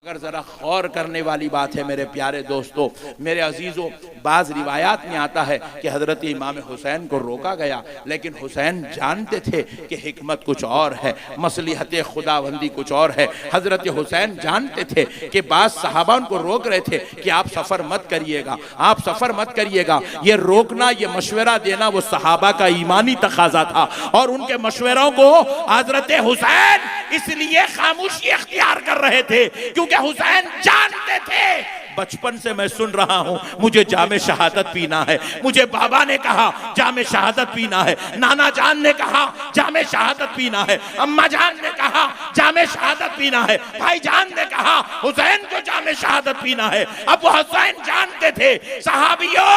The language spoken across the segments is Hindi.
अगर जरा गौर करने वाली बात है मेरे प्यारे दोस्तों, मेरे अजीजों, बाज रिवायात में आता है कि हजरत इमाम हुसैन को रोका गया, लेकिन हुसैन जानते थे कि हिकमत कुछ और है, मसलिहत खुदाबंदी कुछ और है। हजरत हुसैन जानते थे कि बाज सहाबा उनको रोक रहे थे कि आप सफर मत करिएगा, आप सफर मत करिएगा। ये रोकना, ये मशवरा देना वो सहाबा का ईमानी तकाजा था, और उनके मशवरों को हजरत हुसैन इसलिए खामोशी इख्तियार कर रहे थे क्योंकि हुसैन जानते थे बचपन से मैं सुन रहा हूं मुझे जामे शहादत पीना है। मुझे बाबा ने कहा जामे शहादत पीना है, नाना जान ने कहा जामे शहादत पीना है, अम्मा जान ने कहा जामे शहादत पीना है, भाई जान ने कहा हुसैन को जामे शहादत पीना है। अब वो हुसैन जानते थे सहाबियों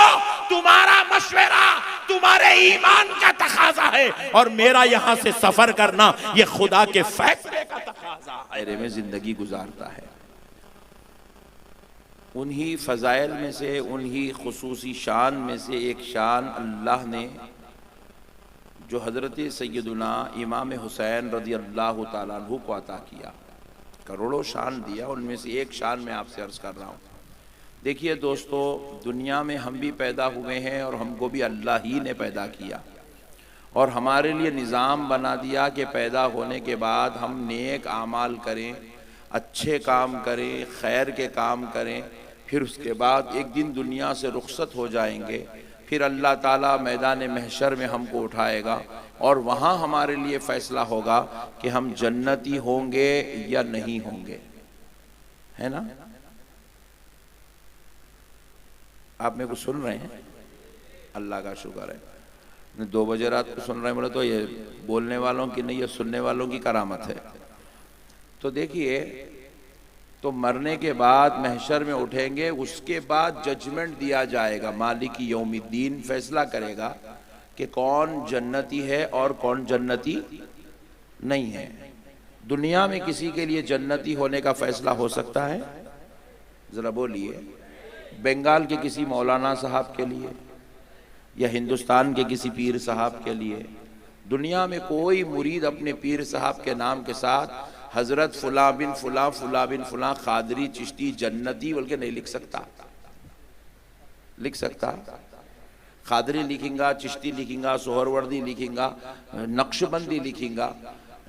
तुम्हारा मशवरा तुम्हारे ईमान का तकाजा है, और मेरा यहां से सफर करना ये खुदा के फैसले का तकाजा है। में जिंदगी गुजारता है। उन्हीं फ़ज़ाइल में से, उन्हीं खुसूसी शान में से एक शान अल्लाह ने जो हज़रत सैयदुना इमाम हुसैन रज़ी अल्लाह ताला अन्हु को अता किया, करोड़ों शान दिया, उनमें से एक शान मैं आपसे अर्ज़ कर रहा हूँ। देखिए दोस्तों, दुनिया में हम भी पैदा हुए हैं और हमको भी अल्लाह ही ने पैदा किया, और हमारे लिए निज़ाम बना दिया कि पैदा होने के बाद हम नेक आमाल करें, अच्छे काम करें, खैर के काम करें, फिर उसके बाद एक दिन दुनिया से रुखसत हो जाएंगे, फिर अल्लाह ताला मैदान महशर में हमको उठाएगा और वहाँ हमारे लिए फ़ैसला होगा कि हम जन्नती होंगे या नहीं होंगे, है ना? आप मेरे को सुन रहे हैं? अल्लाह का शुक्र है। 2 बजे रात को सुन रहे हैं, बोले तो ये बोलने वालों की नहीं, ये सुनने वालों की करामत है। तो देखिए, तो मरने के बाद महशर में उठेंगे, उसके बाद जजमेंट दिया जाएगा। मालिक यौमिद्दीन फैसला करेगा कि कौन जन्नती है और कौन जन्नती नहीं है। दुनिया में किसी के लिए जन्नती होने का फैसला हो सकता है? ज़रा बोलिए। बंगाल के किसी मौलाना साहब के लिए या हिंदुस्तान के किसी पीर साहब के लिए? दुनिया में कोई मुरीद अपने पीर साहब के नाम के साथ हजरत फुला बिन फुला, फुला बिन फुला, खादरी, चिश्ती, जन्नती बोल के नहीं लिख सकता। लिख सकता? खादरी लिखेगा, चिश्ती लिखेगा, सोहरवर्दी लिखेगा, नक्शबंदी लिखेगा,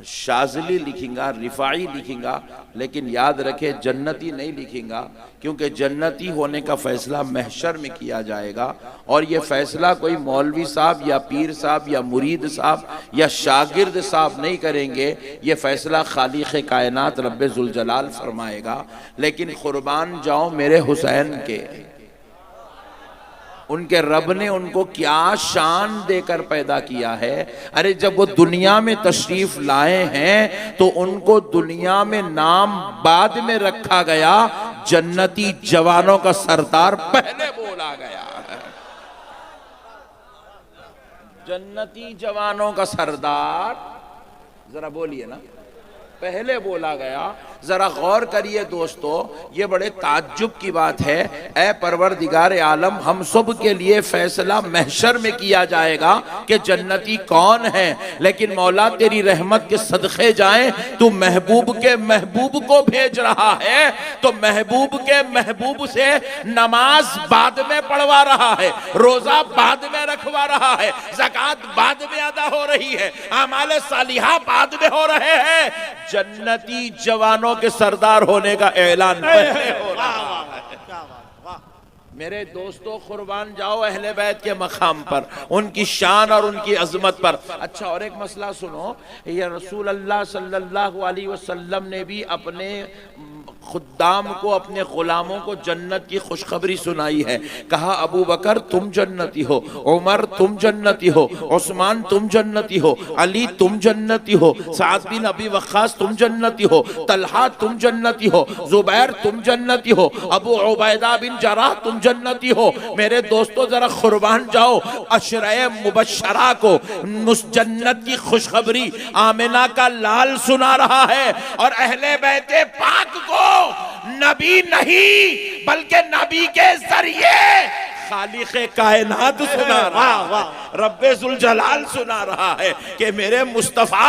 शाजली लिखेगा, रिफाई लिखेगा, लेकिन याद रखे जन्नती नहीं लिखेगा, क्योंकि जन्नती होने का फैसला महशर में किया जाएगा। और ये फैसला कोई मौलवी साहब या पीर साहब या मुरीद साहब या शागिर्द साहब नहीं करेंगे, ये फैसला खालिक़ कायनात रब्बे जुल जलाल फरमाएगा। लेकिन कुर्बान जाओ मेरे हुसैन के, उनके रब ने उनको क्या शान देकर पैदा किया है। अरे जब वो दुनिया में तशरीफ लाए हैं तो उनको दुनिया में नाम बाद में रखा गया, जन्नती जवानों का सरदार पहले बोला गया। जन्नती जवानों का सरदार, जरा बोलिए ना, पहले बोला गया। जरा गौर करिए दोस्तों, ये बड़े ताज्जुब की बात है। ऐ परवरदिगार आलम, हम सब के लिए फैसला महशर में किया जाएगा कि जन्नती कौन है, लेकिन मौला तेरी रहमत के सदक़े जाएं, तू महबूब के महबूब को भेज रहा है, तो महबूब के महबूब से नमाज बाद में पढ़वा रहा है, रोजा बाद में रखवा रहा है, ज़कात बाद में अदा हो रही है, आमाल सालिहा बाद में हो रहे हैं। जन्नती जवानों के सरदार होने का ऐलान पहले हो रहा है। मेरे दोस्तों, कुर्बान जाओ अहले बैत के मकाम पर, उनकी शान और उनकी अजमत पर। अच्छा, और एक मसला सुनो, ये रसूल अल्लाह सल्लल्लाहु अलैहि वसल्लम ने भी अपने खुद्दाम को, अपने गुलामों को जन्नत की खुशखबरी सुनाई है। कहा अबू बकर तुम जन्नती हो, उमर तुम जन्नती हो, उस्मान तुम जन्नती हो, अली तुम जन्नती हो, साद बिन अबी वक्कास तुम जन्नती हो, तलहा तुम जन्नती हो, जुबैर तुम जन्नती हो, अबू उबैदा बिन जराह तुम जन्नती हो। मेरे दोस्तों, जरा कुर्बान जाओ, अशरे मुबशरा को जन्नत की खुशखबरी आमिना का लाल सुना रहा है, और अहले बैते पाक को नबी नहीं बल्कि नबी के जरिए खालिक़े कायनात सुना रहा है। रब्बे जुल जलाल सुना रहा है कि मेरे मुस्तफा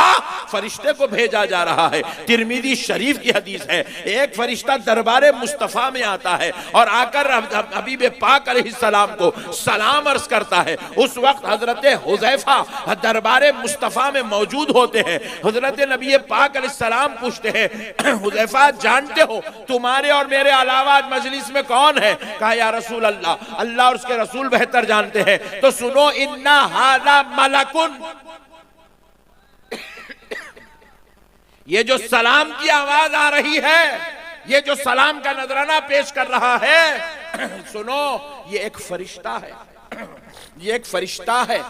फरिश्ते को भेजा जा रहा है। तिरमिजी शरीफ की हदीस है, एक फरिश्ता दरबारे मुस्तफा में आता है और आकर हबीब पाक अलैहिस्सलाम को सलाम अर्ज करता है। उस वक्त हजरत हुज़ैफा दरबारे मुस्तफा में मौजूद होते हैं। हजरत नबी पाक अलैहिस्सलाम पूछते हैं, हुज़ैफा जानते हो तुम्हारे और मेरे अलावा आज मजलिस में कौन है? कहा या रसूल अल्लाह, अल्लाह और उसके रसूल बेहतर जानते हैं। तो सुनो, इन्ना हादा मलकुन, ये जो सलाम की आवाज आ रही है, ये जो सलाम का नजराना पेश कर रहा है, सुनो ये एक फरिश्ता है, ये एक फरिश्ता है।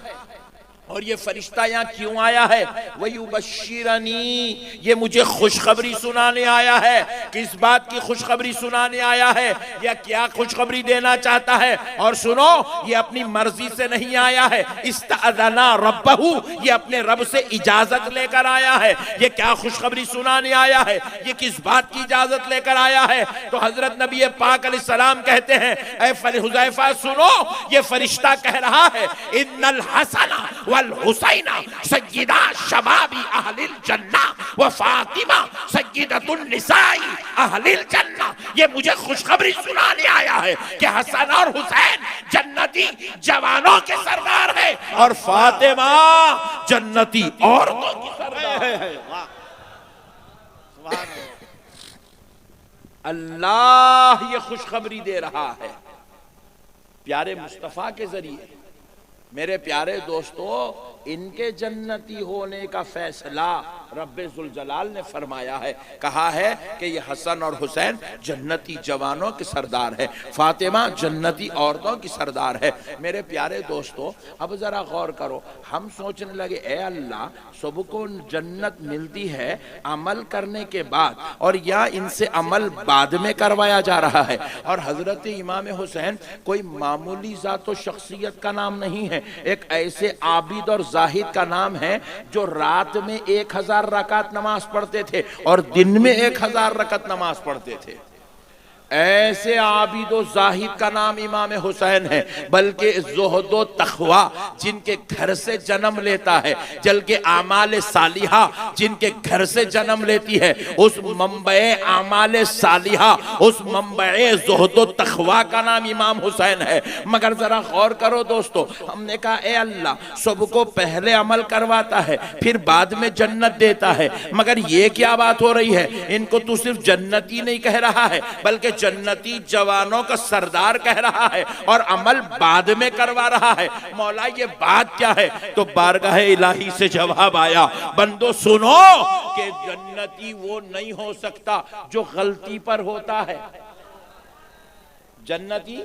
और ये फरिश्ता यहाँ क्यों आया है? वही बशीरनी, ये मुझे खुशखबरी सुनाने आया है। किस बात की खुशखबरी सुनाने आया है या क्या खुशखबरी देना चाहता है? और सुनो, ये अपनी मर्जी से नहीं आया है, इस्तअज़ना रब्बहू, ये अपने रब से इजाजत लेकर आया है। ये क्या खुशखबरी सुनाने आया है? ये किस बात की इजाजत लेकर आया है? तो हजरत नबी पाक अलैहिस्सलाम कहते हैं, ऐ हुज़ैफा सुनो, ये फरिश्ता कह रहा है, इन्नल हसना हुसैना सय्यदा शबाबी अहलिल जन्ना व फातिमा सय्यदतुन निसाई अहलिल जन्ना। ये मुझे खुशखबरी सुनाने आया है कि हसन और हुसैन जन्नती जवानों के सरदार है और फातिमा जन्नती औरतों की सरदार है। अल्लाह ये खुशखबरी दे रहा है प्यारे मुस्तफा के जरिए। मेरे प्यारे दोस्तों, इनके जन्नती होने का फैसला रब्बे जुल जलाल ने फरमाया है। कहा है कि ये हसन और हुसैन जन्नती जवानों के सरदार है, फातिमा जन्नती औरतों की सरदार है। मेरे प्यारे दोस्तों, अब जरा गौर करो, हम सोचने लगे ए अल्लाह, सबको जन्नत मिलती है अमल करने के बाद, और या इनसे अमल बाद में करवाया जा रहा है। और हजरत इमाम हुसैन कोई मामूली जातो शख्सियत का नाम नहीं है, एक ऐसे आबिद और जाहिद का नाम है जो रात में 1000 रकात नमाज पढ़ते थे और दिन में 1000 रकात नमाज पढ़ते थे। ऐसे आबिदो जाहिद का नाम इमाम हुसैन है, बल्कि ज़ुहदो तक़वा जिनके घर से जन्म लेता है, जबकि आमाल सालिहा जिनके घर से जन्म लेती है, उस मंबए आमाल सालिहा, उस मंबए ज़ुहदो तक़वा का नाम इमाम हुसैन है। मगर जरा गौर करो दोस्तों, हमने कहा ए अल्लाह, सबको पहले अमल करवाता है फिर बाद में जन्नत देता है, मगर ये क्या बात हो रही है? इनको तू सिर्फ जन्नती नहीं कह रहा है बल्कि जन्नती जवानों का सरदार कह रहा है और अमल बाद में करवा रहा है। मौला ये बात क्या है? तो बारगाह इलाही से जवाब आया, बंदो सुनो कि जन्नती वो नहीं हो सकता जो गलती पर होता है। जन्नती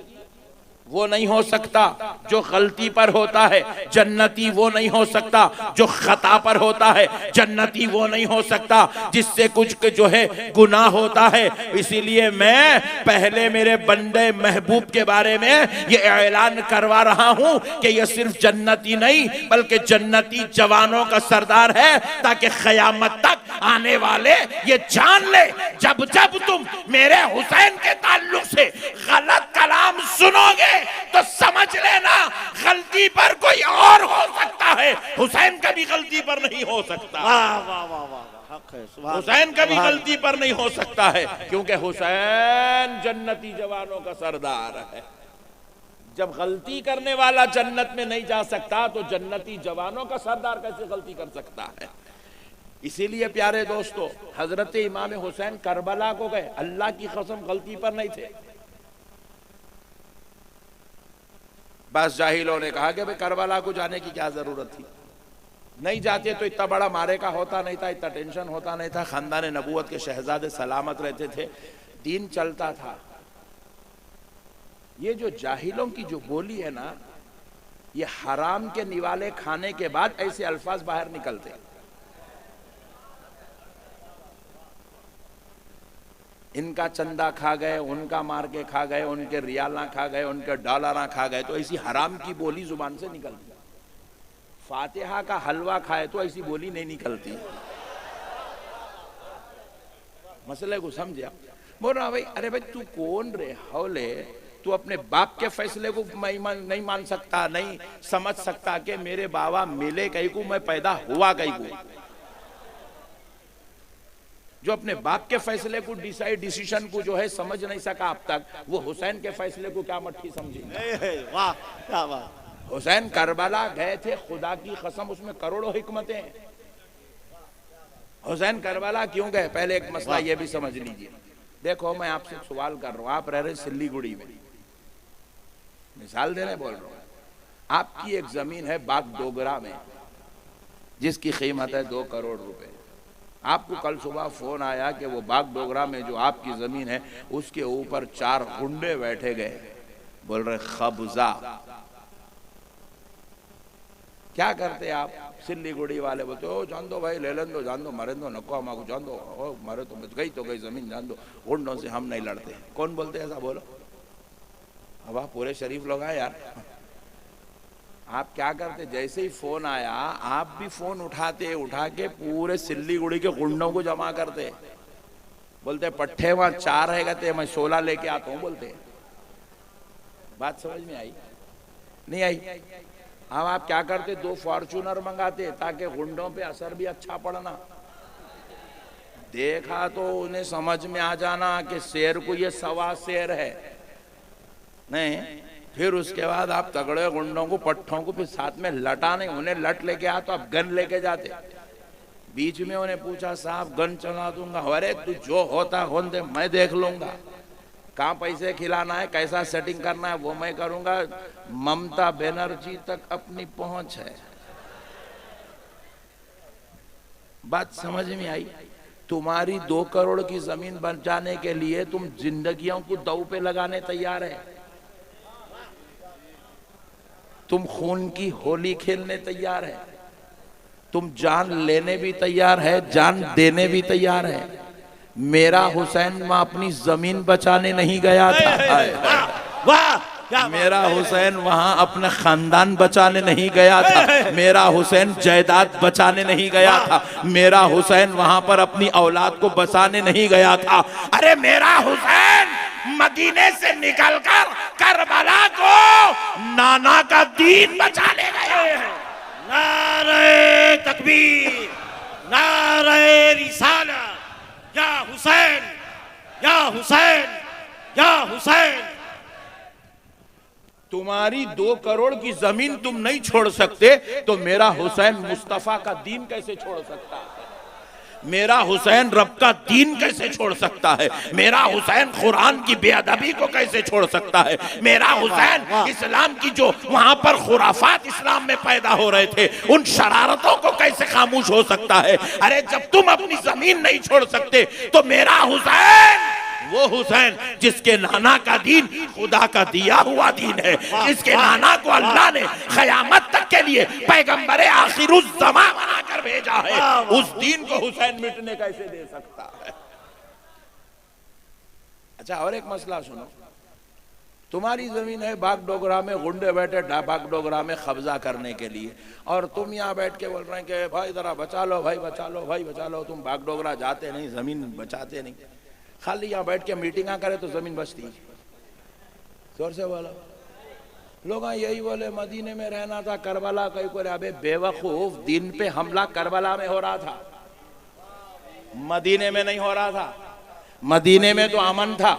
वो नहीं हो सकता जो गलती पर होता है, जन्नती वो नहीं हो सकता जो खता पर होता है, जन्नती वो नहीं हो सकता जिससे कुछ जो है गुनाह होता है। इसीलिए मैं पहले मेरे बंदे महबूब के बारे में ये ऐलान करवा रहा हूं कि ये सिर्फ जन्नती नहीं बल्कि जन्नती जवानों का सरदार है, ताकि क़यामत तक आने वाले ये जान ले, जब जब तुम मेरे हुसैन के ताल्लुक से गलत कलाम सुनोगे तो समझ लेना गलती पर कोई और हो सकता है, हुसैन कभी गलती पर नहीं हो सकता। वाह वाह वाह वाह, हुसैन कभी गलती पर नहीं हो सकता है, क्योंकि हुसैन जन्नती जवानों का सरदार है। जब गलती करने वाला जन्नत में नहीं जा सकता तो जन्नती जवानों का सरदार कैसे गलती कर सकता है? इसीलिए प्यारे दोस्तों, हजरत इमाम हुसैन करबला को गए, अल्लाह की कसम गलती पर नहीं थे। बस जाहिलों ने कहा कि भाई करबला को जाने की क्या जरूरत थी, नहीं जाते तो इतना बड़ा मारे का होता नहीं था, इतना टेंशन होता नहीं था, खानदान नबूवत के शहजादे सलामत रहते थे, दीन चलता था। ये जो जाहिलों की जो बोली है ना, ये हराम के निवाले खाने के बाद ऐसे अल्फाज बाहर निकलते। इनका चंदा खा गए, उनका मार के खा गए, उनके रियाला खा गए, उनके डॉलर खा गए, तो ऐसी हराम की बोली जुबान से निकलती। फातिहा का हलवा खाए तो ऐसी बोली नहीं निकलती। मसले को समझा? बोल रहा भाई, अरे भाई तू कौन रे हौले तू अपने बाप के फैसले को नहीं मान सकता, नहीं समझ सकता कि मेरे बाबा मिले कहीं को, मैं पैदा हुआ कहीं को। जो अपने बाप के फैसले को डिसीजन को जो है समझ नहीं सका अब तक, वो हुसैन के फैसले को क्या मट्ठी समझेगा। वाह क्या बात। हुसैन करबला गए थे, खुदा की कसम उसमें करोड़ों हिकमतें हैं। हुसैन करबला क्यों गए, पहले एक मसला ये भी समझ लीजिए। देखो मैं आपसे सवाल कर रहा हूं, आप रह रहे सिल्लीगुड़ी में, मिसाल देने बोल रहा हूं। आपकी एक जमीन है बागडोगरा में जिसकी कीमत है 2 करोड़ रुपए। आपको कल सुबह फोन आया कि वो बागडोगरा में जो आपकी जमीन है उसके ऊपर 4 गुंडे बैठे गए, बोल रहे कब्जा। क्या करते आप? सिल्लीगुड़ी वाले बोलते हो जान दो भाई, ले लें दो, जान दो, मरे दो, नको हमारे जान दो, मरे तो गई तो गई जमीन, जान दो, गुंडों से हम नहीं लड़ते। कौन बोलते ऐसा? बोलो। अब आप पूरे शरीफ लोग आए यार। आप क्या करते? जैसे ही फोन आया आप भी फोन उठा के पूरे सिल्लीगुड़ी के गुंडों को जमा करते, बोलते पट्टे वहां 4 रहेगा तो मैं 16 लेके आता हूं, बोलते। बात समझ में आई? नहीं आई? अब आप क्या करते? 2 फॉर्च्यूनर मंगाते ताकि गुंडों पे असर भी अच्छा पड़ना। देखा तो उन्हें समझ में आ जाना कि शेर को ये 1.25 शेर है नहीं। फिर उसके बाद आप तगड़े गुंडों को, पट्टों को फिर साथ में लटा नहीं, उन्हें लट लेके आ तो आप गन लेके जाते। बीच में उन्हें पूछा साहब गन चला दूंगा, अरे तू जो होता होने दे, मैं देख लूंगा। कहाँ पैसे खिलाना है, कैसा सेटिंग करना है वो मैं करूंगा। ममता बनर्जी तक अपनी पहुंच है। बात समझ में आई? तुम्हारी 2 करोड़ की जमीन बचाने के लिए तुम जिंदगियों को दांव पे लगाने तैयार है, तुम खून की होली खेलने तैयार है, तुम जान लेने भी तैयार है, जान देने भी तैयार है। मेरा हुसैन वहां अपनी जमीन बचाने नहीं गया था, वाह। मेरा हुसैन वहां अपना खानदान बचाने नहीं गया था, मेरा हुसैन जायदाद बचाने नहीं गया था, मेरा हुसैन वहां पर अपनी औलाद को बचाने नहीं गया था। अरे मेरा हुसैन मदीने से निकलकर करबला को नाना का दीन बचाने गया है। नारे तकबीर, नारे रिसालत, या हुसैन, या हुसैन, या हुसैन। तुम्हारी 2 करोड़ की जमीन तुम नहीं छोड़ सकते तो मेरा हुसैन मुस्तफा का दीन कैसे छोड़ सकता है? मेरा हुसैन रब का दीन कैसे छोड़ सकता है? मेरा हुसैन कुरान की बेअदबी को कैसे छोड़ सकता है? मेरा हुसैन इस्लाम की जो वहां पर खुराफात इस्लाम में पैदा हो रहे थे उन शरारतों को कैसे खामोश हो सकता है? अरे जब तुम अपनी जमीन नहीं छोड़ सकते तो मेरा हुसैन, वो हुसैन जिसके नाना का दीन खुदा का दिया हुआ दीन है, जिसके नाना को अल्लाह ने क़यामत तक के लिए पैगंबरे आखिरुज़्ज़मा बनाकर भेजा है, उस दीन को हुसैन मिटने कैसे दे सकता है? अच्छा और एक मसला सुनो, तुम्हारी जमीन है बागडोगरा में, गुंडे बैठे बागडोगरा में कब्जा करने के लिए, और तुम यहाँ बैठ के बोल रहे हैं कि भाई जरा बचा लो, भाई बचा लो, भाई बचा लो। तुम बागडोगरा जाते नहीं, जमीन बचाते नहीं, खाली यहाँ बैठ के मीटिंगा करे तो जमीन बचती। जोर से बोलो। लोग यही बोले मदीने में रहना था, करबला कहीं को। अबे बेवकूफ, दिन पे हमला करबला में हो रहा था, मदीने में नहीं हो रहा था। मदीने में तो अमन था,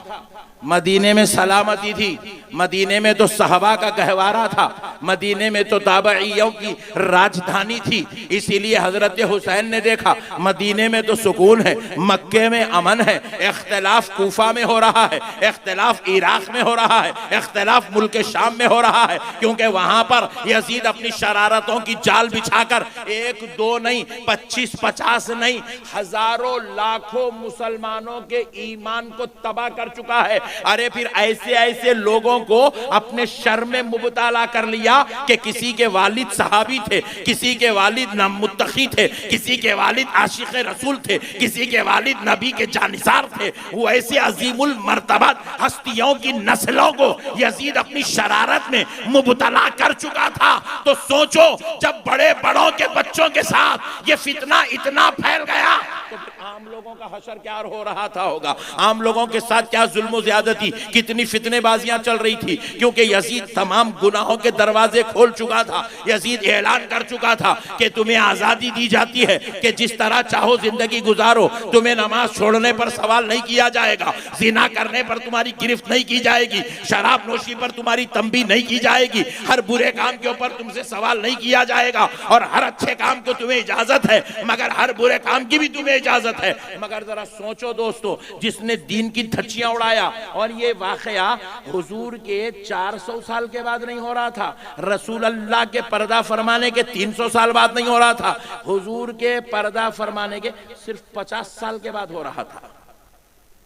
मदीने में सलामती थी, मदीने में तो सहबा का गहवारा था, मदीने में तो ताबईयों की राजधानी थी। इसीलिए हजरत हुसैन ने देखा मदीने में तो सुकून है, मक्के में अमन है। इख्तिलाफ कूफा में हो रहा है, इख्तिलाफ इराक में हो रहा है, इख्तिलाफ मुल्क शाम में हो रहा है, क्योंकि वहां पर यजीद अपनी शरारतों की जाल बिछाकर 1 2 नहीं 25 50 नहीं हजारों लाखों मुसलमानों के ईमान को तबाह कर चुका है। अरे फिर ऐसे ऐसे लोगों को अपने शर में मुबतला कर लिया कि किसी के वालिद सहाबी थे, किसी के वालिद मुत्तकी थे, किसी के वालिद आशिक रसूल थे, किसी के वालिद नबी के जानिसार थे। वो ऐसे अजीमुल मर्तबत हस्तियों की नस्लों को यजीद अपनी शरारत में मुबतला कर चुका था। तो सोचो जब बड़े बड़ों के बच्चों के साथ ये फितना इतना फैल गया तो आम लोगों का हशर क्या हो रहा था होगा, आम लोगों के साथ क्या जुल्म ज्यादती, कितनी फितनेबाजियां चल रही थी, क्योंकि यजीद तमाम गुनाहों के दरवाजे खोल चुका था। यजीद ऐलान कर चुका था कि तुम्हें आजादी दी जाती है कि जिस तरह चाहो जिंदगी गुजारो, तुम्हें नमाज छोड़ने पर सवाल नहीं किया जाएगा, जिना करने पर तुम्हारी गिरफ्त नहीं की जाएगी, शराब नोशी पर तुम्हारी तंबी नहीं की जाएगी, हर बुरे काम के ऊपर तुमसे सवाल नहीं किया जाएगा, और हर अच्छे काम को तुम्हें इजाजत है, मगर हर बुरे काम की भी तुम्हें इजाजत है। मगर जरा सोचो दोस्तों, जिसने दीन की धज्जियां उड़ाया, और ये वाकया हुजूर के 400 साल के बाद नहीं हो रहा था, रसूल अल्लाह के पर्दा फरमाने के 300 साल बाद नहीं हो रहा था, हुजूर के पर्दा फरमाने के सिर्फ 50 साल के बाद हो रहा था।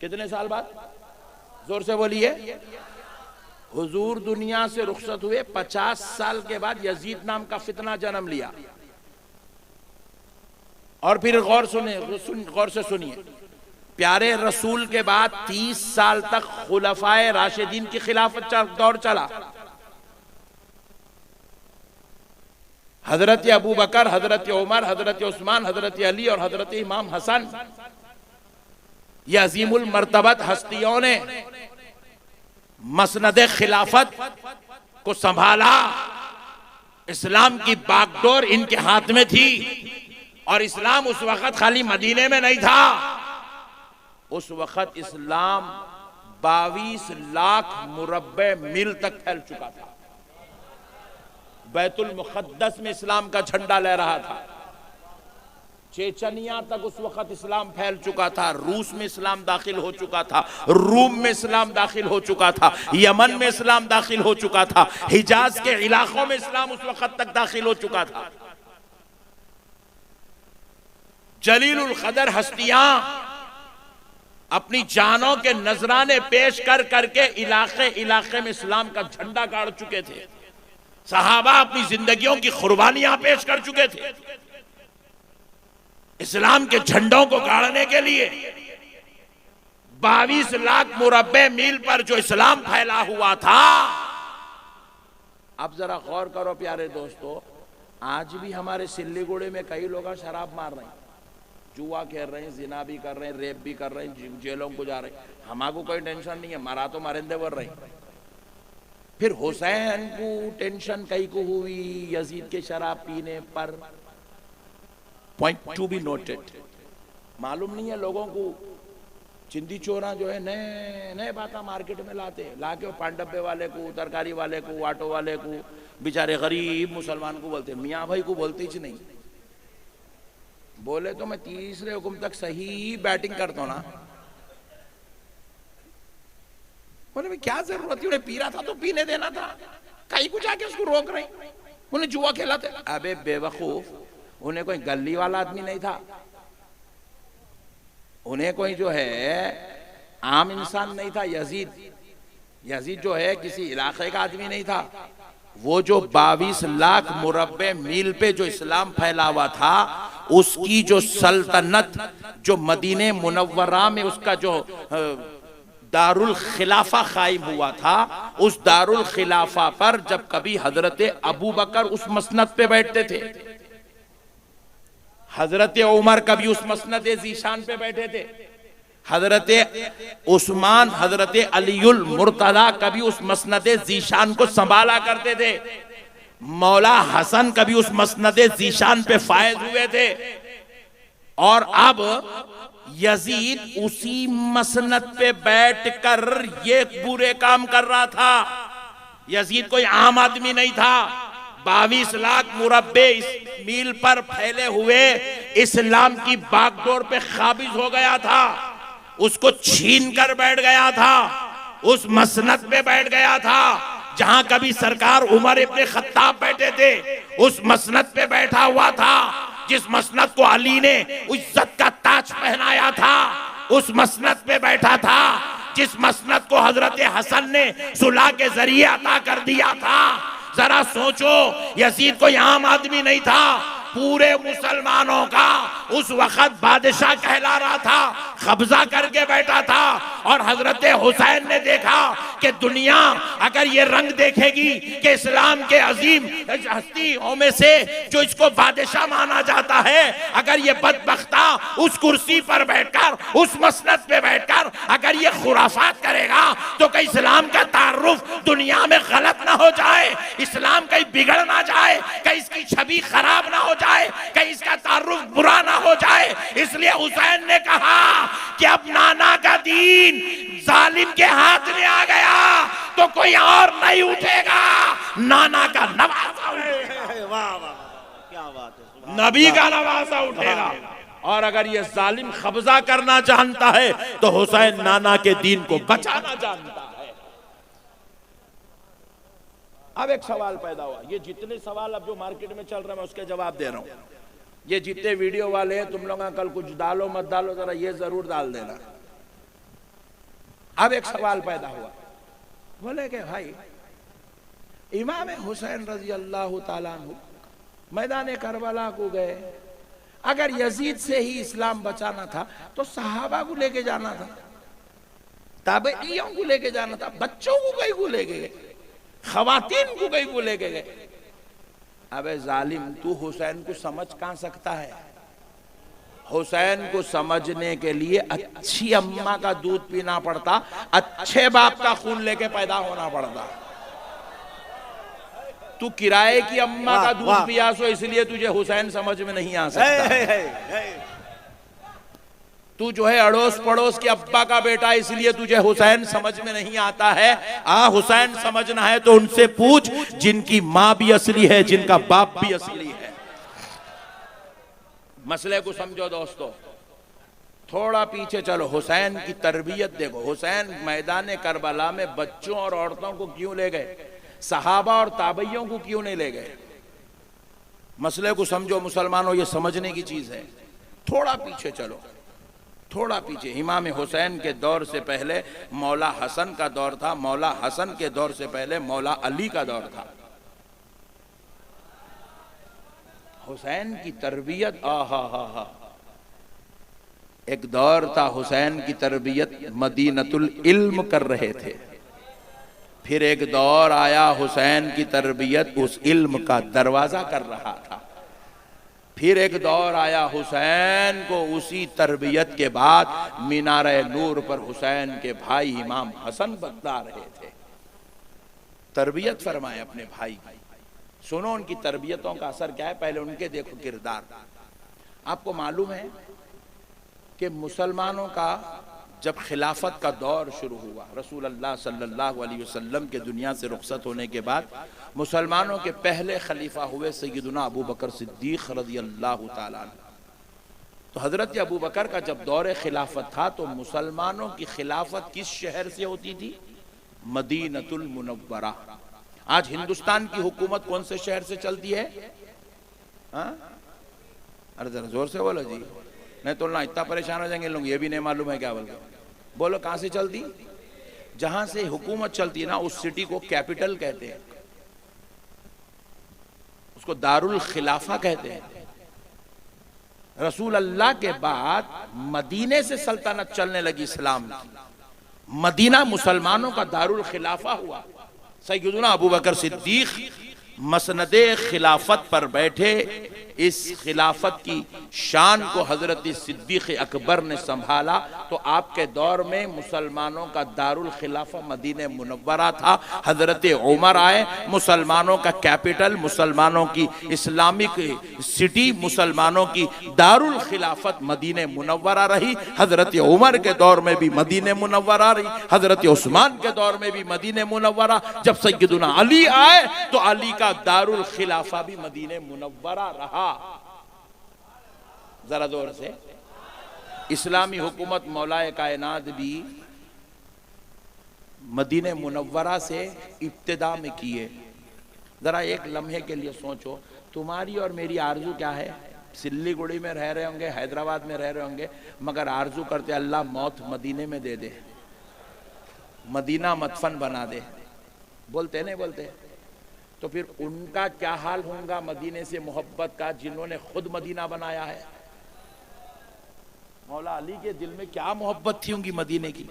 कितने साल बाद? जोर से बोलिए। हुजूर दुनिया से रुखसत हुए 50 साल के बाद यजीद नाम का फितना जन्म लिया। और फिर गौर से सुनिए, प्यारे रसूल के बाद 30 साल तक खुलफाए राशिदीन की खिलाफत दौर चला। हजरत अबू बकर, हजरत उमर, हजरत उस्मान, हजरत अली और हजरत इमाम हसन, ये अजीमुल मर्तबत हस्तियों ने मसनद खिलाफत को संभाला। इस्लाम की बागडोर इनके हाथ में थी, और इस्लाम उस वक्त खाली मदीने में नहीं था, उस वक्त इस्लाम 22 लाख मुरब्बे मील तक फैल चुका था। बैतुल मुक़द्दस में इस्लाम का झंडा लहरा था, चेचनिया तक उस वक्त इस्लाम फैल चुका था, रूस में इस्लाम दाखिल हो चुका था, रूम में इस्लाम दाखिल हो चुका था, यमन में इस्लाम दाखिल हो चुका था, हिजाज के इलाकों में इस्लाम उस वक्त तक दाखिल हो चुका था। जलीलुल कदर हस्तियां अपनी जानों के नजराने पेश कर करके इलाके इलाके में इस्लाम का झंडा गाड़ चुके थे। सहाबा अपनी जिंदगियों की कुर्बानियां पेश कर चुके थे इस्लाम के झंडों को गाड़ने के लिए। 22 लाख मुरब्बे मील पर जो इस्लाम फैला हुआ था। अब जरा गौर करो प्यारे दोस्तों, आज भी हमारे सिल्लीगुड़ी में कई लोग शराब मार रहे हैं, जुआ खेल रहे हैं, जिना भी कर रहे हैं, रेप भी कर रहे हैं, जेलों को जा रहे हैं, हमारे कोई टेंशन नहीं है, मरा तो मरेंदे बर रहे। फिर हुसैन को टेंशन कई को हुई यजीद के शराब पीने पर। Point to be noted. मालूम नहीं है लोगों को, चिंदी चोरा जो है नए नए बातें मार्केट में लाते, लाके पांडब्बे वाले को, तरकारी वाले को, ऑटो वाले को, बेचारे गरीब मुसलमान को बोलते, मियाँ भाई को बोलते ही नहीं। बोले तो मैं तीसरे हुक्म तक सही बैटिंग करता हूं ना। बोले क्या जरूरत थी, उन्हें पी रहा था तो पीने देना था, कहीं कुछ आके उसको रोक रहे, उन्हें जुआ खेलाते। अबे बेवकूफ, उन्हें कोई गली वाला आदमी नहीं था, उन्हें कोई जो है आम इंसान नहीं था। यजीद जो है किसी इलाके का आदमी नहीं था। वो जो 22 लाख मुरब्बे मील पे जो इस्लाम फैला हुआ था, उसकी जो सल्तनत, जो मदीने मुनव्वरा में उसका जो दारुल खिलाफा कायम हुआ था, उस दारुल खिलाफा पर जब कभी हजरत अबू बकर उस मसनद पे बैठते थे, हजरत उमर कभी उस मसनद जीशान पे बैठे थे, हजरत उस्मान, हजरत अलीउल मुर्तदा कभी उस मसनद जीशान को संभाला करते थे, मौला हसन कभी उस मसनद जीशान पे फायज हुए थे। और अब यजीद उसी मसनद पे बैठकर ये बुरे काम कर रहा था। यजीद कोई आम आदमी नहीं था। 22 लाख मुरब्बे इस मील पर फैले हुए इस्लाम की बागडोर पे काबिज हो गया था, उसको छीन कर बैठ गया था, उस मसनद पे बैठ गया था जहां कभी सरकार उमर इब्ने खत्ताब बैठे थे। उस मसनद पे बैठा हुआ था जिस मसनद को अली ने इज्जत का ताज पहनाया था। उस मसनद पे बैठा था जिस मसनद को हजरत हसन ने सुलह के जरिए अता कर दिया था। जरा सोचो, यजीद कोई आम आदमी नहीं था, पूरे मुसलमानों का उस वक्त बादशाह कहला रहा था, कब्जा करके बैठा था। और हजरत हुसैन ने देखा कि दुनिया अगर ये रंग देखेगी कि इस्लाम के अजीम हस्तियों में से जो इसको बादशाह माना जाता है, अगर ये बदबख्ता उस कुर्सी पर बैठकर, उस मसनद पे बैठकर अगर ये खुराफात करेगा तो कहीं इस्लाम का तारुफ दुनिया में गलत ना हो जाए, इस्लाम कहीं बिगड़ ना जाए, कहीं इसकी छवि खराब ना हो जाए, कहीं इसका तारुफ बुरा ना हो जाए। इसलिए हुसैन ने कहा कि अब नाना का दीन जालिम के हाथ में आ गया तो कोई और नहीं उठेगा, नाना का नवासा उठेगा। वाह वाह, क्या बात है, नबी का नवासा उठेगा। और अगर ये जालिम कब्जा करना जानता है तो हुसैन नाना के दीन को बचाना जानता है। अब एक सवाल पैदा हुआ, ये जितने सवाल अब जो मार्केट में चल रहे हैं मैं उसके जवाब दे रहा हूं। ये जितने वीडियो वाले हैं, तुम लोग कल कुछ डालो मत डालो, जरा ये जरूर डाल देना। अब एक सवाल पैदा हुआ, बोले कि भाई इमाम हुसैन रजी अल्लाह ताला अन्हु मैदान करबला को गए, अगर यजीद से ही इस्लाम बचाना था तो सहाबा को लेके जाना था, ताबईयों को लेके जाना था, बच्चों को कहीं को लेके गए, खवातीन को कहीं को लेके गए। अबे जालिम, तू हुसैन को समझ कहां सकता है? हुसैन को समझने के लिए अच्छी अम्मा का दूध पीना पड़ता, अच्छे बाप का खून लेके पैदा होना पड़ता। तू किराए की अम्मा का दूध पिया सो इसलिए तुझे हुसैन समझ में नहीं आ सकता। तू जो है अड़ोस पड़ोस के अब्बा का बेटा इसलिए तुझे हुसैन समझ में नहीं आता है। हुसैन समझना है तो उनसे पूछ जिनकी माँ भी असली है, जिनका बाप भी असली है। मसले को समझो दोस्तों, थोड़ा पीछे चलो, हुसैन की तरबियत देखो। हुसैन मैदान करबला में बच्चों और औरतों को क्यों ले गए, सहाबा और ताबईयों को क्यों नहीं ले गए? मसले को समझो मुसलमानों, ये समझने की चीज है। थोड़ा पीछे चलो, थोड़ा पीछे। इमाम हुसैन के दौर से पहले मौला हसन का दौर था, मौला हसन के दौर से पहले मौला अली का दौर था। हुसैन की तरबियत एक दौर था, हुसैन की तरबियत मदीनतुल इल्म कर रहे थे। फिर एक दौर आया हुसैन की तरबियत उस इल्म का दरवाजा कर रहा था। फिर एक दौर आया हुसैन को उसी तरबियत के बाद मीनारे नूर पर हुसैन के भाई इमाम हसन बतला रहे थे। तरबियत फरमाए अपने भाई की, सुनो उनकी तरबियतों का असर क्या है, पहले उनके देखो किरदार। आपको मालूम है कि मुसलमानों का जब खिलाफत का दौर शुरू हुआ, रसूल अल्लाह सल्लल्लाहु अलैहि वसल्लम के दुनिया से रुखसत होने के बाद मुसलमानों के पहले खलीफा हुए सैयदुना अबू बकर सिद्दीक रज़ी अल्लाह ताला अन्हु। तो हजरत अबू बकर का जब दौर खिलाफत था तो मुसलमानों की खिलाफत किस शहर से होती थी? मदीनतुल मुनव्वरा। आज हिंदुस्तान की हुकूमत कौन से शहर से चलती है? अरे जरा जोर से बोलो जी, नहीं तो ना इतना परेशान हो जाएंगे लोग, ये भी नहीं मालूम है क्या बोल। बोलो कहां से चलती? जहां से हुकूमत चलती है ना उस सिटी को कैपिटल कहते हैं, उसको दारुल खिलाफा कहते हैं। रसूल अल्लाह के बाद मदीने से सल्तनत चलने लगी इस्लाम की, मदीना मुसलमानों का दारुल खिलाफा हुआ। सैयदुना अबू बकर सिद्दीक मसनदे खिलाफत पर बैठे, इस खिलाफत की शान को हजरत सिद्दीक अकबर ने संभाला। तो आपके दौर में मुसलमानों का दारुल खिलाफा मदीने मुनव्वरा था। हजरत उमर आए, मुसलमानों का कैपिटल, मुसलमानों की इस्लामिक सिटी, मुसलमानों की दारुल खिलाफत मदीने मुनव्वरा रही। हजरत उमर के दौर में भी मदीने मुनव्वरा रही, हजरत उस्मान के दौर में भी मदीने मुनव्वरा। जब सैयदुना अली आए तो अली का दारुल खिलाफा भी मदीने मुनव्वरा रहा। जरा जोर से। इस्लामी हुकूमत मौलाए कायनात भी मदीने मुनव्वरा से इब्तिदा में किए। जरा एक लम्हे के लिए सोचो, तुम्हारी और मेरी आरजू क्या है? सिल्लीगुड़ी में रह रहे होंगे, हैदराबाद में रह रहे होंगे, मगर आरजू करते अल्लाह मौत मदीने में दे दे, मदीना मदफन बना दे। बोलते नहीं बोलते? तो फिर उनका क्या हाल होगा मदीने से मोहब्बत का, जिन्होंने खुद मदीना बनाया है? मौला अली के दिल में क्या मोहब्बत थी उनकी मदीने की।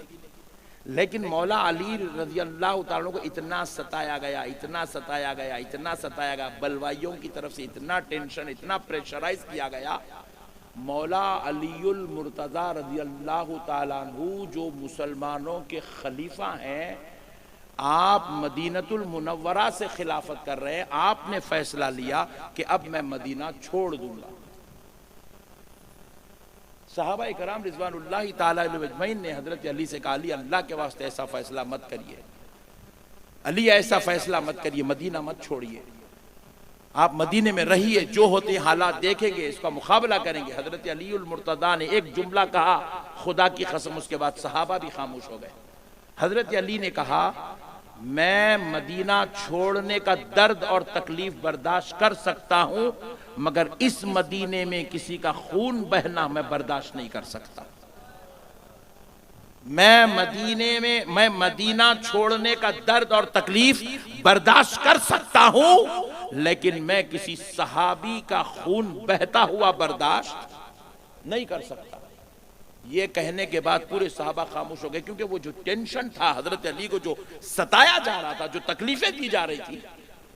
लेकिन मौला अली रजी अल्लाह तआला को इतना सताया गया, इतना सताया गया, इतना सताया गया, बलवाइयों की तरफ से इतना टेंशन, इतना प्रेशराइज किया गया। मौला अलीउल मुर्तज़ा रजी अल्लाह तआला अन्हु जो मुसलमानों के खलीफा हैं, आप मदीनतुल मुनव्वरा से खिलाफत कर रहे हैं, आपने फैसला लिया कि अब मैं मदीना छोड़ दूंगा। सहाबा इकराम रिज़वानुल्लाहि ताला अलैहिम अजमईन ने हजरत अली से कहा, अली अल्लाह के वास्ते ऐसा फैसला मत करिए, अली ऐसा फैसला मत करिए, मदीना मत छोड़िए, आप मदीने में रहिए, जो होते हालात देखेंगे इसका मुकाबला करेंगे। हजरत अलीउल मुर्तज़ा ने एक जुमला कहा, खुदा की कसम, उसके बाद सहाबा भी खामोश हो गए। हजरत अली ने कहा, मैं मदीना छोड़ने का दर्द और तकलीफ बर्दाश्त कर सकता हूं, मगर इस मदीने में किसी का खून बहना मैं बर्दाश्त नहीं कर सकता। मैं मदीना छोड़ने का दर्द और तकलीफ बर्दाश्त कर सकता हूं, लेकिन मैं किसी सहाबी का खून बहता हुआ बर्दाश्त नहीं कर सकता। ये कहने के बाद पूरे सहाबा खामोश हो गए, क्योंकि वो जो टेंशन था, हजरत अली को जो सताया जा रहा था, जो तकलीफें दी जा रही थी,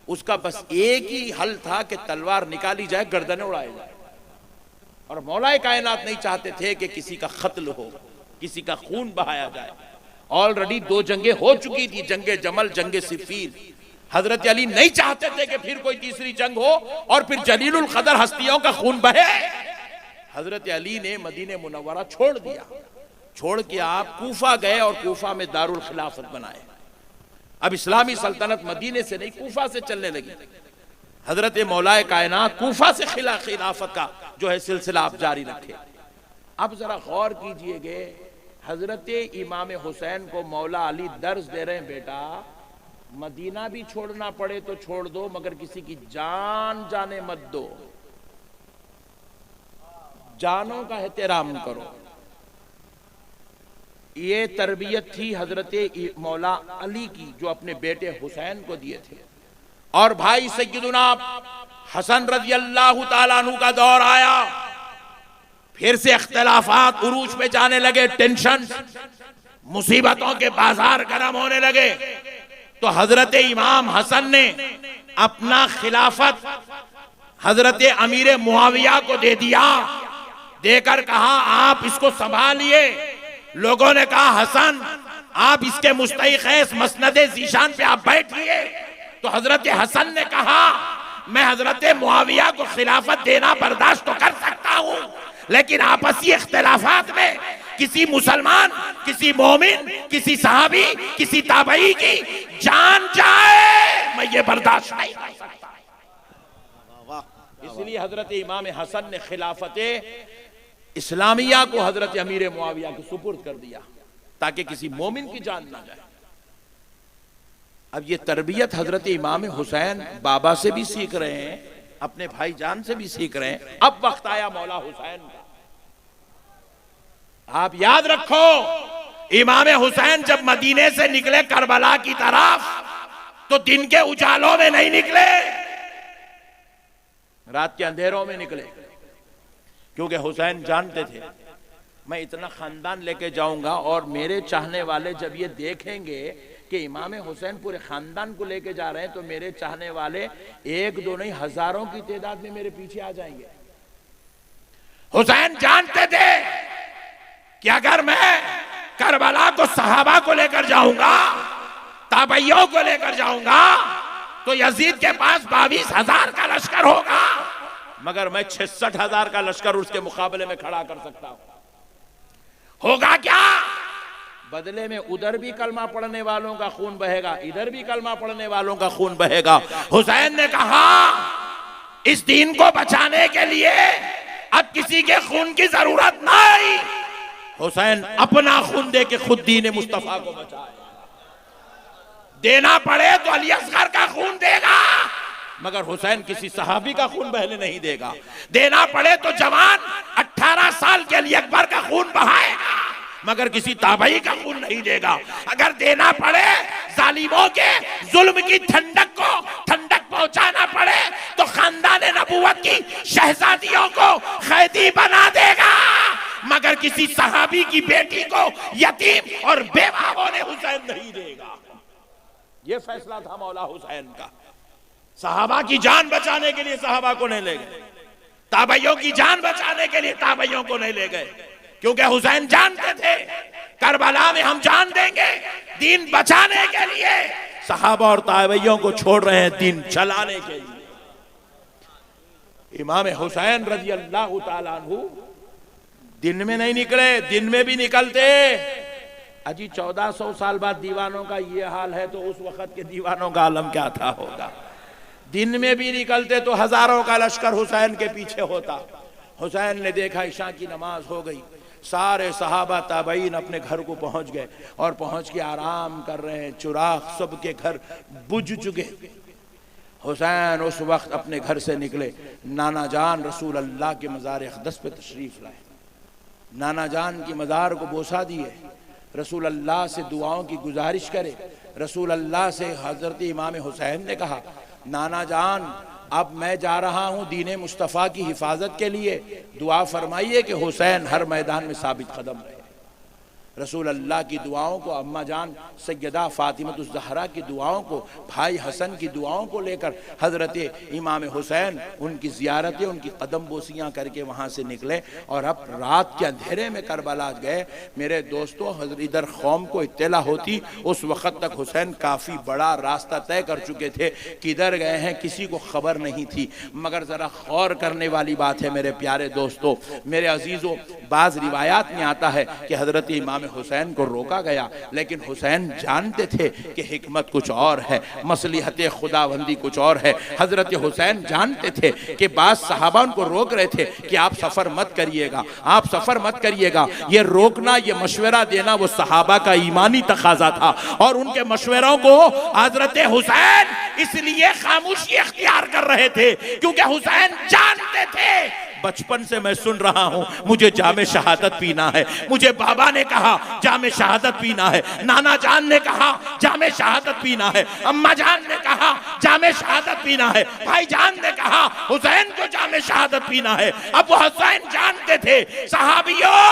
उसका बस एक ही हल था कि तलवार निकाली जाए, गर्दनें उड़ाई जाए। और मौलाए कायनात नहीं चाहते थे कि किसी का कत्ल हो, किसी का खून बहाया जाए। ऑलरेडी 2 जंगें हो चुकी थी, जंगे जमल, जंगे सिफीन। हजरत अली नहीं चाहते थे कि फिर कोई तीसरी जंग हो और फिर जलीलुल कदर हस्तियों का खून बहे। हजरत अली ने मदीने मुनव्वरा छोड़ दिया, छोड़ के आप कूफा गए और कूफा में दारुल खिलाफत बनाए। अब इस्लामी सल्तनत मदीने से नहीं, कूफा से चलने लगी। हजरत मौलाए कायनात कूफा से खिलाफत का जो है सिलसिला आप जारी रखे। अब जरा गौर कीजिएगा, हजरत इमाम हुसैन को मौला अली दर्ज दे रहे हैं, बेटा मदीना भी छोड़ना पड़े तो छोड़ दो, मगर किसी की जान जाने मत दो, जानों का एहतराम करो। ये तरबियत थी हजरत मौला अली की, जो अपने बेटे हुसैन को दिए थे। और भाई सैयदुना हसन रज़ी अल्लाह ताला अन्हु का दौर आया, फिर से इख्तिलाफात उरूज पे जाने लगे, टेंशन, मुसीबतों के बाजार गर्म होने लगे। तो हजरत इमाम हसन ने अपना खिलाफत हजरत अमीर मुआविया को दे दिया, देकर कहा आप इसको संभालिए। लोगों ने कहा हसन आप इसके मुस्तहिक हैं, इस मसनदे ज़ीशान पे आप बैठिए। तो हजरत हसन ने कहा मैं हजरत मुआविया को खिलाफत देना बर्दाश्त तो कर सकता हूं, लेकिन आपसी इख्तिलाफात में किसी मुसलमान, किसी मोमिन, किसी सहाबी, किसी ताबई की जान जाए, मैं ये बर्दाश्त नहीं कर सकता। इसलिए हजरत इमाम हसन ने खिलाफत इस्लामिया को हजरत अमीर मुआविया को सुपुर्द कर दिया, ताकि किसी मोमिन की जान ना जाए। अब ये तरबियत हजरत इमाम हुसैन बाबा से भी सीख रहे हैं, अपने भाईजान से भी सीख रहे हैं। अब वक्त आया मौला हुसैन का। आप याद रखो, इमाम हुसैन जब मदीने से निकले करबला की तरफ, तो दिन के उजालों में नहीं निकले, रात के अंधेरों में निकले। क्योंकि हुसैन जानते थे मैं इतना खानदान लेके जाऊंगा, और मेरे चाहने वाले जब ये देखेंगे कि इमाम हुसैन पूरे खानदान को लेके जा रहे हैं, तो मेरे चाहने वाले 1-2 नहीं, हजारों की तादाद में मेरे पीछे आ जाएंगे। हुसैन जानते थे कि अगर मैं करबला को सहाबा को लेकर जाऊंगा, ताबइयों को लेकर जाऊंगा, तो यजीद के पास 22,000 का लश्कर होगा, मगर मैं 66,000 का लश्कर उसके मुकाबले में खड़ा कर सकता हूं। होगा क्या? बदले में उधर भी कलमा पढ़ने वालों का खून बहेगा, इधर भी कलमा पढ़ने वालों का खून बहेगा। हुसैन ने कहा इस दीन को बचाने के लिए अब किसी के खून की जरूरत नहीं। हुसैन अपना खून दे के खुद दीन मुस्तफा को बचाए। देना पड़े तो अली असगर का खून देगा, मगर हुसैन किसी सहाबी का खून बहने नहीं देगा। देना पड़े तो जवान 18 साल के अली अकबर का खून बहाएगा, मगर किसी ताबई का खून नहीं देगा। अगर देना पड़े जालिमों के जुल्म की ठंडक को ठंडक पहुंचाना पड़े, तो खानदान नबूवत की शहजादियों को कैदी बना देगा, मगर किसी सहाबी की बेटी को यतीम और बेवा होने हुसैन नहीं देगा। यह फैसला था मौला हुसैन का। सहाबा की जान बचाने के लिए सहाबा को नहीं ले गए, ताबइयों की जान बचाने के लिए ताबइयों को नहीं ले गए, क्योंकि हुसैन जानते थे करबला में हम जान देंगे दीन बचाने के लिए। सहाबा और ताबइयों को छोड़ रहे हैं दीन चलाने के लिए। इमाम हुसैन रजी अल्लाह ताला अन्हु दिन में नहीं निकले, दिन में भी निकलते। अजी 1400 साल बाद दीवानों का ये हाल है तो उस वक्त के दीवानों का आलम क्या था होगा। दिन में भी निकलते तो हजारों का लश्कर हुसैन के पीछे होता। हुसैन ने देखा इशा की नमाज हो गई, सारे सहाबा ताबईन अपने घर को पहुंच गए और पहुंच के आराम कर रहे हैं, चिराग सबके घर बुझ चुके। हुसैन उस वक्त अपने घर से निकले, नाना जान रसूल अल्लाह के मज़ार अक़दस पे तशरीफ लाए, नाना जान की मज़ार को बोसा दिए, रसूल अल्लाह से दुआओं की गुजारिश करे। रसूल अल्लाह से हज़रत इमाम हुसैन ने कहा, नाना जान अब मैं जा रहा हूँ दीन मुस्तफ़ा की हिफाजत के लिए, दुआ फरमाइए कि हुसैन हर मैदान में साबित कदम रहे। रसूल अल्लाह की दुआओं को, अम्मा जान सैयदा फ़ातिमतुज़ ज़हरा की दुआओं को, भाई हसन की दुआओं को लेकर हज़रत इमाम हुसैन उनकी ज़ियारतें, उनकी कदम बोसियाँ करके वहाँ से निकले और अब रात के अंधेरे में करबला गए। मेरे दोस्तों, इधर कौम को इत्तला होती उस वक़्त तक हुसैन काफ़ी बड़ा रास्ता तय कर चुके थे, किधर गए हैं किसी को खबर नहीं थी। मगर ज़रा गौर करने वाली बात है मेरे प्यारे दोस्तों, मेरे अजीज़ों, बाज़ रिवायात में आता है कि हज़रत इमाम हुसैन को रोका गया, लेकिन हुसैन जानते थे कि हिकमत कुछ और है, मसलिहत खुदाबंदी कुछ और है। हजरत हुसैन जानते थे कि बाज़ सहाबा उनको रोक रहे थे कि आप सफर मत करिएगा, आप सफर मत करिएगा। ये रोकना, ये मशवरा देना वो सहाबा का ईमानी तकाजा था और उनके मशवरों को हजरत हुसैन इसलिए खामोशी इख्तियार कर रहे थे क्योंकि हुसैन जानते थे बचपन से मैं सुन रहा हूं मुझे जामे शहादत पीना है। मुझे बाबा ने कहा जामे शहादत पीना है, नाना जान ने कहा जामे शहादत पीना है, अम्मा जान ने कहा जामे शहादत पीना है, भाई जान ने कहा हुसैन को जामे शहादत पीना है। अब वो हुसैन जानते थे सहाबियों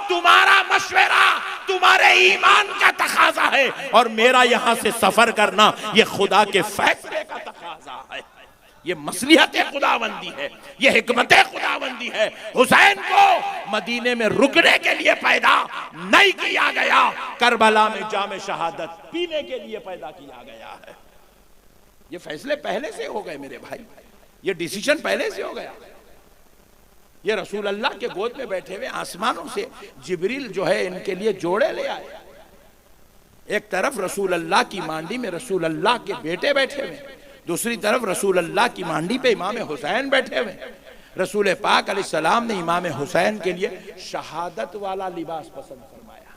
तुम्हारा मशवरा तुम्हारे ईमान का तकाजा है और मेरा यहां से सफर करना ये खुदा के फैसले का तकाजा है, ये मसलिहत खुदाबंदी है, ये हिकमत खुदाबंदी है। हुसैन को मदीने में रुकने के लिए पैदा नहीं किया गया, करबला में जामे शहादत पीने के लिए पैदा किया गया है। ये फैसले पहले से हो गए मेरे भाई, ये डिसीजन पहले से हो गया। ये रसूल अल्लाह के गोद में बैठे हुए आसमानों से जिब्रील जो है इनके लिए जोड़े ले आए। एक तरफ रसूल अल्लाह की मांडी में रसूल अल्लाह के बेटे बैठे हुए, दूसरी तरफ रसूल अल्लाह की मांडी पे इमाम हुसैन बैठे हुए। रसूल पाक अलैहिस्सलाम ने इमाम हुसैन के लिए शहादत वाला लिबास पसंद फरमाया।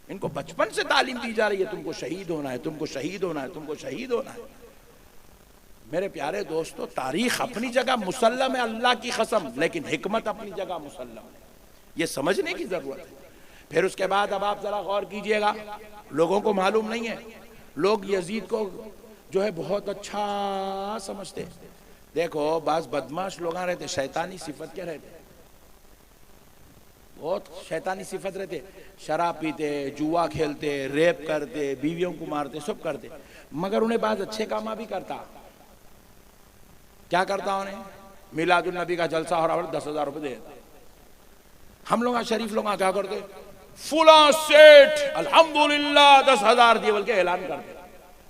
इनको बचपन से तालीम दी जा रही है, तुमको शहीद होना है, तुमको शहीद होना है, तुमको शहीद होना है। मेरे प्यारे दोस्तों, तारीख अपनी जगह मुसल्लम है, अल्लाह की कसम, लेकिन हिकमत अपनी जगह मुसल्लम है, ये समझने की जरूरत है। फिर उसके बाद अब आप जरा गौर कीजिएगा, लोगों को मालूम नहीं है, लोग यजीद को जो है बहुत अच्छा समझते। देखो बाज बदमाश लोग रहते, शैतानी सिफत के रहते, बहुत शैतानी सिफत रहते, शराब पीते, जुआ खेलते, रेप करते, बीवियों को मारते, सब करते, मगर उन्हें बाज अच्छे काम भी करता। क्या करता उन्हें? मिलादुल नबी का जलसा हो रहा 10,000 रुपये दे देता। हम लोग शरीफ लोग क्या करते, फुला सेठ अल्हम्दुलिल्लाह 10,000 दिए बोल के ऐलान करते,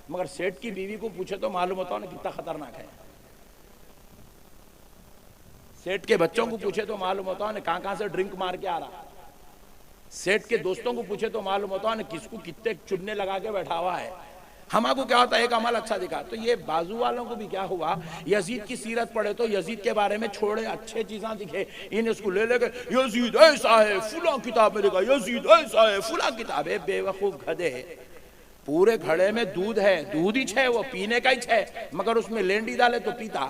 मगर सेठ की बीवी को पूछे तो मालूम होता है ना कितना खतरनाक है। सेठ के बच्चों को पूछे तो मालूम होता है ना कहां से ड्रिंक मार के आ रहा। सेठ के दोस्तों को पूछे तो मालूम होता है ना किसको कितने चुन्ने लगा के बैठा हुआ है। हमको क्या होता है, एक अमल अच्छा दिखा तो ये बाजू वालों को भी क्या हुआ, यजीद की सीरत पढ़े तो यजीद के बारे में छोड़े अच्छे चीजें दिखे, इन इसको ले लेके यजीद ऐसा है, फुला किताब में लिखा यजीद ऐसा है, फुला किताब है। बेवकूफ गधे, पूरे घड़े में दूध है, दूध ही है, वो पीने का ही है, मगर उसमें लेंडी डाले तो पीता।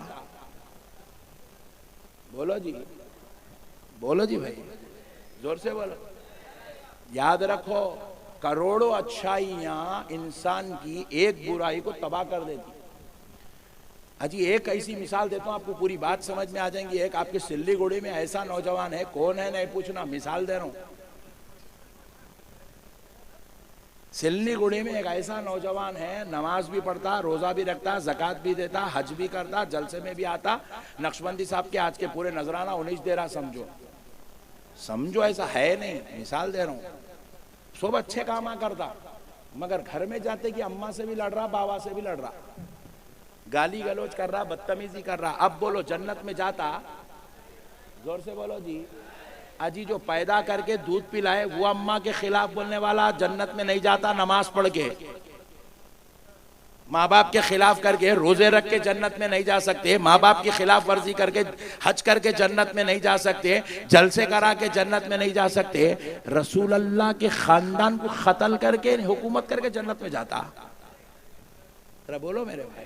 बोलो जी, बोलो जी भाई, जोर से बोलो। याद रखो, करोड़ों अच्छाइयां इंसान की एक बुराई को तबाह कर देती। अजी एक ऐसी मिसाल देता हूँ, आपको पूरी बात समझ में आ जाएंगी। एक आपके सिल्लीगुड़ी में ऐसा नौजवान है, कौन है नहीं पूछना, मिसाल दे रहा हूँ। सिल्लीगुड़ी में एक ऐसा नौजवान है, नमाज भी पढ़ता, रोजा भी रखता, ज़कात भी देता, हज भी करता, जलसे में भी आता। नक्शबंदी साहब के आज के पूरे नजराना 19 दे रहा, समझो समझो, ऐसा है नहीं, मिसाल दे रहा हूँ। सब अच्छे काम करता, मगर घर में जाते कि अम्मा से भी लड़ रहा, बाबा से भी लड़ रहा, गाली गलौज कर रहा, बदतमीजी कर रहा। अब बोलो जन्नत में जाता? जोर से बोलो जी। अजी जो पैदा करके दूध पिलाए वो अम्मा के खिलाफ बोलने वाला जन्नत में नहीं जाता। नमाज पढ़ के माँ बाप के खिलाफ करके रोजे रख के जन्नत में नहीं जा सकते, माँ बाप की खिलाफ वर्जी करके हज करके जन्नत में नहीं जा सकते, जलसे करा के जन्नत में नहीं जा सकते। रसूल अल्लाह के खानदान को कत्ल करके हुकूमत करके जन्नत में जाता। बोलो मेरे भाई,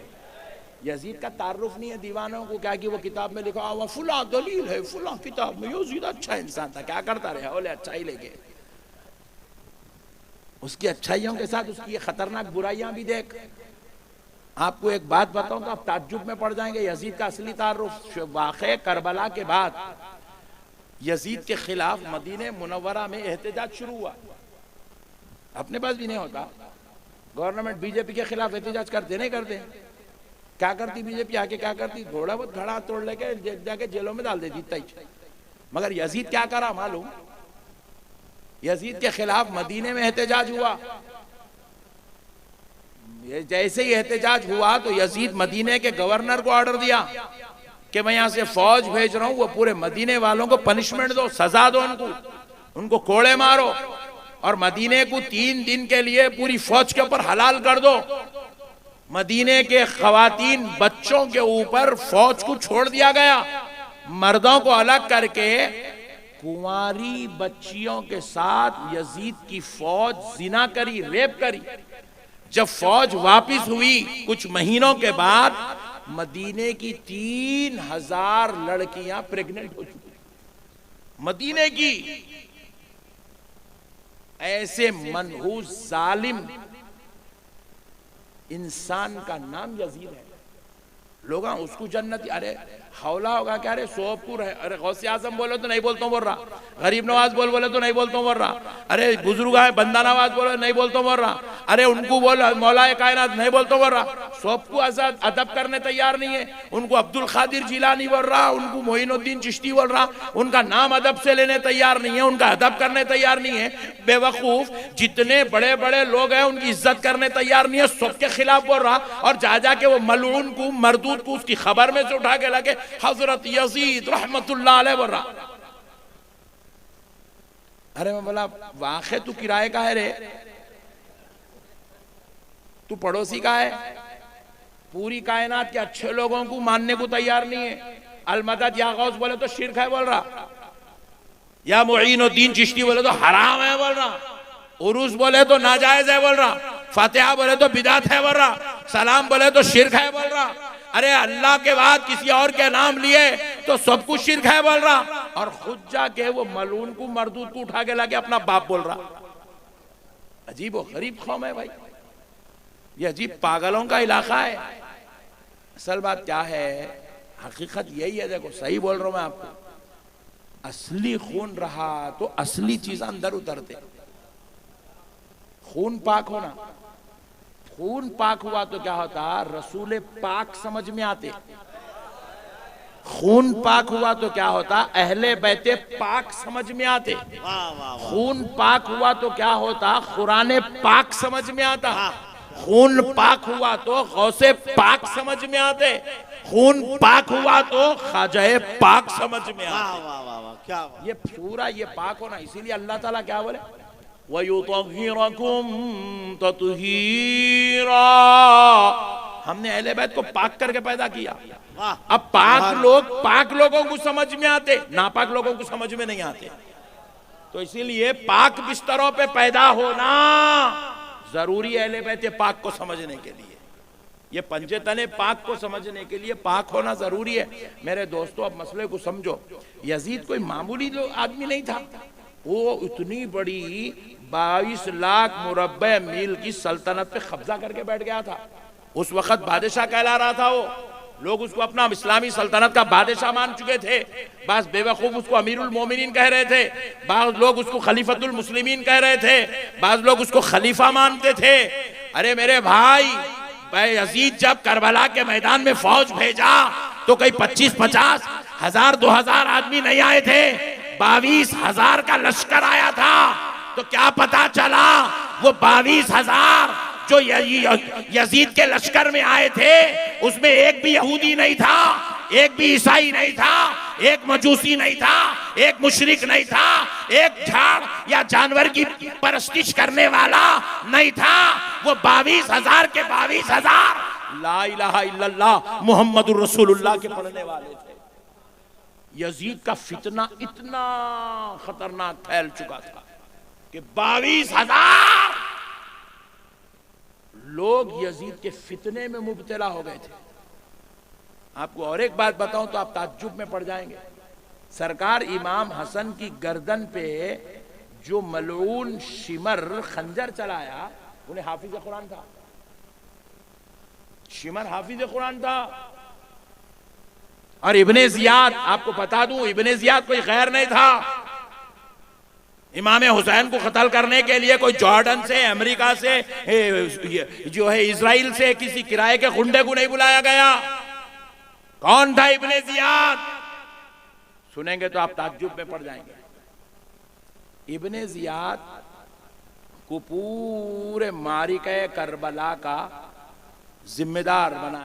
यजीद का तारुफ नहीं है दीवानों को, क्या कि वो किताब में लिखा हुआ फुला दलील है, फुला किताब में यजीद अच्छा इंसान था। क्या करता रहे? बोले अच्छाई लेके, उसकी अच्छाइयों के साथ उसकी खतरनाक बुराइयां भी देख। आपको एक बात बताऊं तो आप ताज्जुब में पड़ जाएंगे। यजीद का असली तारुफ वाक़े करबला के बाद यजीद के खिलाफ मदीने मुनव्वरा में एहतजाज शुरू हुआ। अपने पास भी नहीं होता, गवर्नमेंट बीजेपी के खिलाफ एहतजाज करते नहीं करते। क्या करती बीजेपी आके? क्या करती? थोड़ा बहुत घड़ा तोड़ लेके जाके जेलों में डाल देती इतना। मगर यजीद क्या करा मालूम? यजीद के खिलाफ मदीने में एहतजाज हुआ। जैसे ही एहतजाज हुआ तो यजीद मदीने के गवर्नर को ऑर्डर दिया कि मैं यहां से फौज भेज रहा हूं, वो पूरे मदीने वालों को पनिशमेंट दो, सजा दो, उनको कोड़े मारो और मदीने को 3 दिन के लिए पूरी फौज के ऊपर हलाल कर दो। मदीने के खवातीन बच्चों के ऊपर फौज को छोड़ दिया गया, मर्दों को अलग करके कुंवारी बच्चियों के साथ यजीद की फौज जिना करी, रेप करी। जब फौज वापस हुई कुछ महीनों के बाद, मदीने की 3000 लड़कियां प्रेग्नेंट हो चुकी। मदीने की ऐसे मनहूस जालिम इंसान का नाम यजीद है। लोग उसको जन्नती, अरे हौला होगा क्या? अरे सोबपुर है, अरे गौसे आजम बोले तो नहीं बोलता हूँ बोल रहा, गरीब नवाज बोले तो नहीं बोलता हूँ बोल रहा, अरे बुजुर्ग है बंदा नवाज बोले नहीं बोलता हूँ बोल रहा, अरे उनको बोल मौलाए कायनात नहीं बोलता बोल रहा। सबको आजाद अदब करने तैयार नहीं है। उनको अब्दुल खादिर जिलानी बोल रहा, उनको मोइनुद्दीन चिश्ती बोल रहा, उनका नाम अदब से लेने तैयार नहीं है, उनका अदब करने तैयार नहीं है। बेवकूफ जितने बड़े बड़े लोग हैं उनकी इज्जत करने तैयार नहीं है, सबके खिलाफ बोल रहा। और जा जाके वो मलऊन को, मरदूद को उसकी खबर में से उठा के लगे हजरत यजीद रहमतुल्लाह अलैह बोल रहा। अरे मैं बोला वाक़े तू किराए का है रे, तू पड़ोसी का है। पूरी कायनात के अच्छे लोगों को मानने को तैयार नहीं है। अलमदद या गौस बोले तो शिरक है बोल रहा, या मुईनुद्दीन चिश्ती बोले तो हराम है बोल रहा, उरूस बोले तो नाजायज है बोल रहा, फातिहा बोले तो बिदात है बोल रहा, सलाम बोले तो शिरक है बोल रहा। अरे अल्लाह के बाद किसी और के नाम लिए तो सब कुछ शिरक है बोल रहा, और खुद जाके वो मलून को, मरदूद को उठा के लाके अपना बाप बोल रहा। अजीब और गरीब कौम है भाई, ये अजीब पागलों का इलाका है। असल बात क्या है, हकीकत यही है। देखो सही बोल रहा हूं मैं आपको, असली खून रहा तो असली चीज अंदर उतरते। खून पाक होना, खून पाक हुआ तो क्या होता? रसूल पाक समझ में आते। खून पाक हुआ तो क्या होता? अहले बैते पाक समझ में आते। खून पाक हुआ तो क्या होता? कुरान पाक समझ में आता। खून पाक हुआ तो गौसे पाक समझ में आते। खून पाक हुआ तो ख्वाजा पाक समझ में आते। क्या ये पूरा ये पाक होना, इसीलिए अल्लाह ताला क्या बोले, वयुतहिरकुम तत्हीरा। हमने अहले बैत को पाक करके पैदा किया। अब पाक लोगों को समझ में आते, नापाक लोगों को समझ में नहीं आते। तो इसीलिए पाक बिस्तरों पे पैदा होना जरूरी है अहले बैत पाक को समझने के लिए। ये पंजे तने पाक को समझने के लिए पाक होना जरूरी है। मेरे दोस्तों अब मसले को समझो। यजीद कोई मामूली आदमी नहीं था, वो इतनी बड़ी 22 लाख मुरब्बे मील की सल्तनत पे कब्जा करके बैठ गया था। उस वक्त बादशाह कहला रहा था वो। लोग उसको अपना इस्लामी सल्तनत का बादशाह मान चुके थे, बास बेवकूफ उसको अमीरुल मोमिनीन कह रहे थे, बाज लोग उसको खलीफतुल मुस्लिमीन कह रहे थे, बाज लोग उसको खलीफा मानते थे। अरे मेरे भाई, यजीद जब करबला के मैदान में फौज भेजा तो कई 25-50 हजार 2000 आदमी नहीं आए थे, 22,000 का लश्कर आया था। तो क्या पता चला, वो 22,000 जो यजीद के लश्कर में आए थे उसमें एक भी यहूदी नहीं था, एक भी ईसाई नहीं था, एक मजूसी नहीं था, एक मुशरिक नहीं था, एक झाड़ या जानवर की परस्तिश करने वाला नहीं था। वो 22,000 के 22,000 ला इलाहा इल्लल्लाह मुहम्मदुर रसूलुल्लाह के पढ़ने वाले थे। यजीद का फितना इतना खतरनाक फैल चुका था कि 22,000 लोग यजीद के फितने में मुब्तला हो गए थे। आपको और एक बात बताऊं तो आप ताज्जुब में पड़ जाएंगे। सरकार इमाम हसन की गर्दन पे जो मलऊन शिमर खंजर चलाया, उन्हें हाफिज कुरान था। शिमर हाफिज कुरान था। और इब्ने जियाद, आपको बता दूं, इब्ने जियाद कोई गैर नहीं था। इमाम हुसैन को कत्ल करने के लिए कोई जॉर्डन से, अमेरिका से, जो है इजराइल से किसी किराए के गुंडे को नहीं बुलाया गया। कौन था इब्ने जियाद? सुनेंगे तो आप ताज्जुब में पड़ जाएंगे। इब्ने जियाद को पूरे मारिके करबला का जिम्मेदार बना